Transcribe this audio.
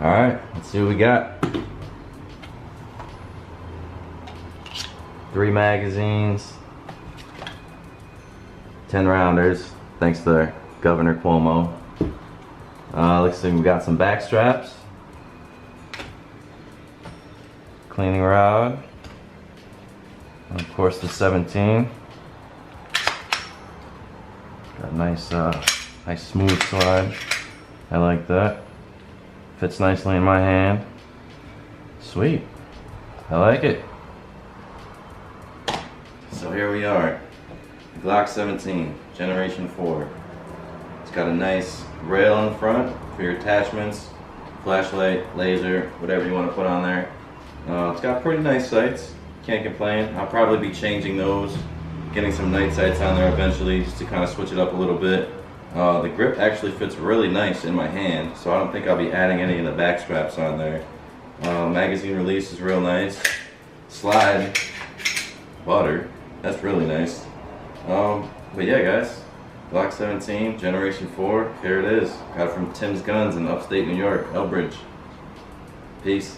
Alright, let's see what we got. 3 magazines, 10 rounders, thanks to Governor Cuomo. Looks like we got some back straps, cleaning rod, and of course the 17. Got a nice smooth slide. I like that. Fits nicely in my hand. Sweet. I like it. So here we are. Glock 17, Generation 4. It's got a nice rail in front for your attachments, flashlight, laser, whatever you want to put on there. It's got pretty nice sights. Can't complain. I'll probably be changing those, getting some night sights on there eventually, just to kind of switch it up a little bit. The grip actually fits really nice in my hand, so I don't think I'll be adding any of the back straps on there. Magazine release is real nice. Slide, butter, that's really nice. But yeah guys, Glock 17, Generation 4, here it is. Got it from Tim's Guns in upstate New York, Elbridge. Peace.